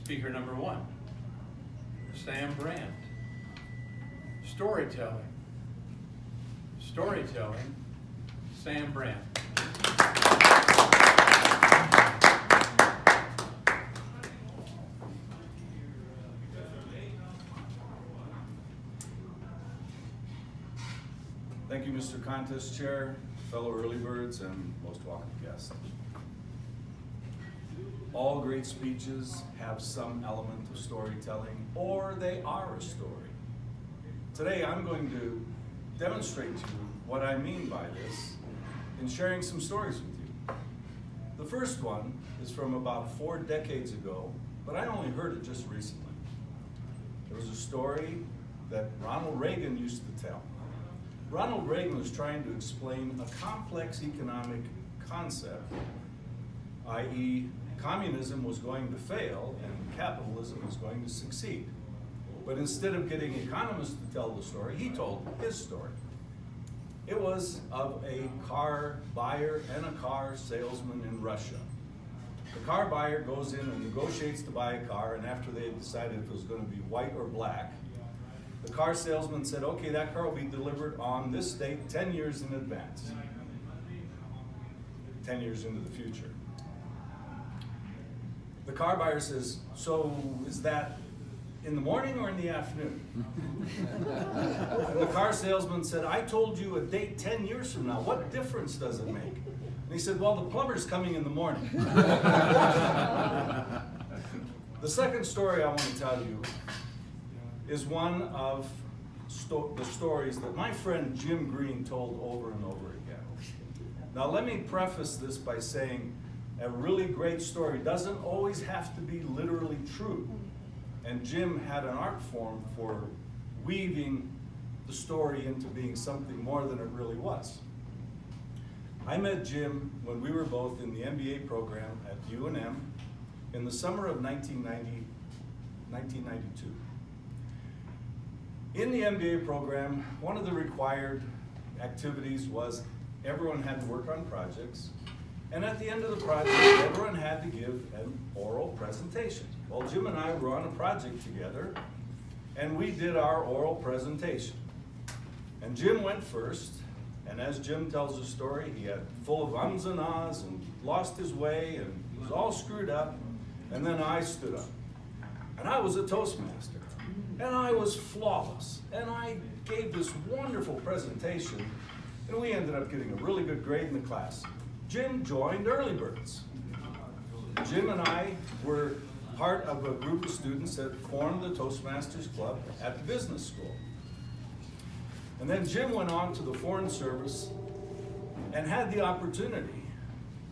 Speaker number 1, Sam Brandt. Storytelling. Storytelling, Sam Brandt. Thank you, Mr. Contest Chair, fellow Earlybirds, and most welcome guests. All great speeches have some element of storytelling, or they are a story. Today I'm going to demonstrate to you what I mean by this in sharing some stories with you. The first one is from about 4 decades ago, but I only heard it just recently. It was a story that Ronald Reagan used to tell. Ronald Reagan was trying to explain a complex economic concept, i.e., communism was going to fail and capitalism was going to succeed. But instead of getting economists to tell the story, he told his story. It was of a car buyer and a car salesman in Russia. The car buyer goes in and negotiates to buy a car, and after they had decided if it was going to be white or black, the car salesman said, okay, that car will be delivered on this date 10 years in advance. 10 years into the future. The car buyer says, so is that in the morning or in the afternoon? And the car salesman said, I told you a date 10 years from now. What difference does it make? And he said, well, the plumber's coming in the morning. The second story I want to tell you is one of the stories that my friend Jim Green told over and over again. Now let me preface this by saying a really great story doesn't always have to be literally true. And Jim had an art form for weaving the story into being something more than it really was. I met Jim when we were both in the MBA program at UNM in the summer of 1992. In the MBA program, one of the required activities was everyone had to work on projects, and at the end of the project, everyone had to give an oral presentation. Well, Jim and I were on a project together, and we did our oral presentation. And Jim went first, and as Jim tells the story, he had full of ums and ahs and lost his way and was all screwed up, and then I stood up. And I was a Toastmaster. And I was flawless, and I gave this wonderful presentation, and we ended up getting a really good grade in the class. Jim joined Earlybirds. Jim and I were part of a group of students that formed the Toastmasters Club at the business school. And then Jim went on to the Foreign Service and had the opportunity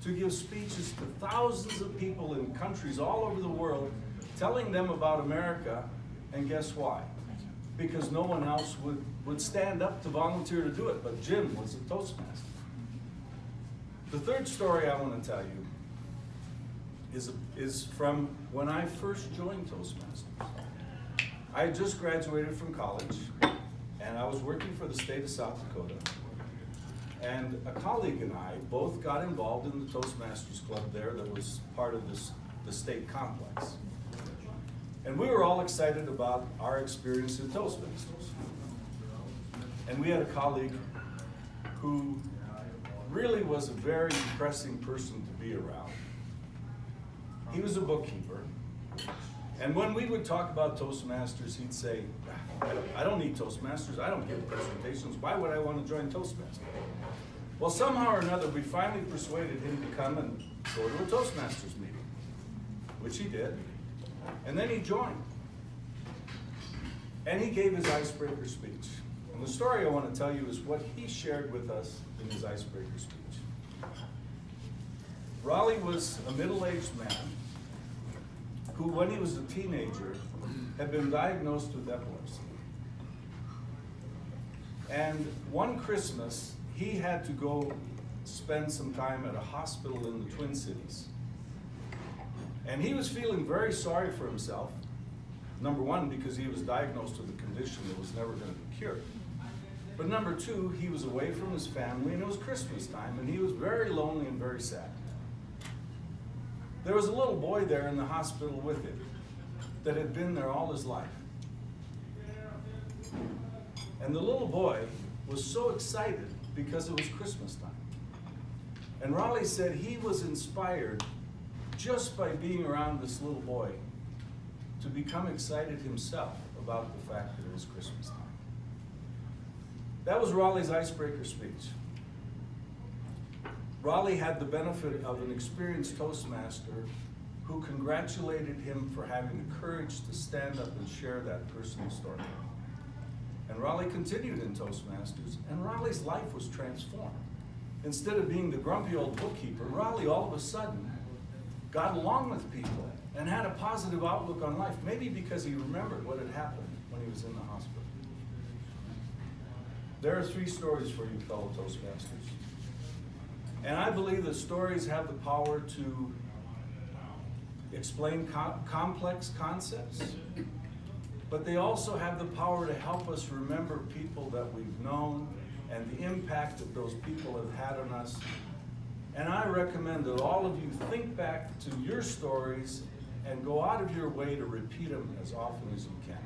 to give speeches to thousands of people in countries all over the world, telling them about America. And guess why? Because no one else would stand up to volunteer to do it, but Jim was a Toastmaster. The third story I want to tell you is from when I first joined Toastmasters. I had just graduated from college, and I was working for the state of South Dakota. And a colleague and I both got involved in the Toastmasters Club there that was part of the state complex. And we were all excited about our experience in Toastmasters. And we had a colleague who really was a very depressing person to be around. He was a bookkeeper. And when we would talk about Toastmasters, he'd say, I don't need Toastmasters, I don't give presentations, why would I want to join Toastmasters? Well, somehow or another, we finally persuaded him to come and go to a Toastmasters meeting, which he did. And then he joined. And he gave his icebreaker speech. And the story I want to tell you is what he shared with us in his icebreaker speech. Raleigh was a middle-aged man who, when he was a teenager, had been diagnosed with epilepsy. And one Christmas, he had to go spend some time at a hospital in the Twin Cities. And he was feeling very sorry for himself, number one, because he was diagnosed with a condition that was never going to be cured. But number two, he was away from his family, and it was Christmas time, and he was very lonely and very sad. There was a little boy there in the hospital with him. that had been there all his life. And the little boy was so excited because it was Christmas time. And Raleigh said he was inspired just by being around this little boy to become excited himself about the fact that it was Christmas time. That was Raleigh's icebreaker speech. Raleigh had the benefit of an experienced Toastmaster who congratulated him for having the courage to stand up and share that personal story. And Raleigh continued in Toastmasters, and Raleigh's life was transformed. Instead of being the grumpy old bookkeeper, Raleigh all of a sudden got along with people and had a positive outlook on life, maybe because he remembered what had happened when he was in the hospital. There are 3 stories for you, fellow Toastmasters. And I believe that stories have the power to explain complex concepts, but they also have the power to help us remember people that we've known and the impact that those people have had on us. And I recommend that all of you think back to your stories and go out of your way to repeat them as often as you can.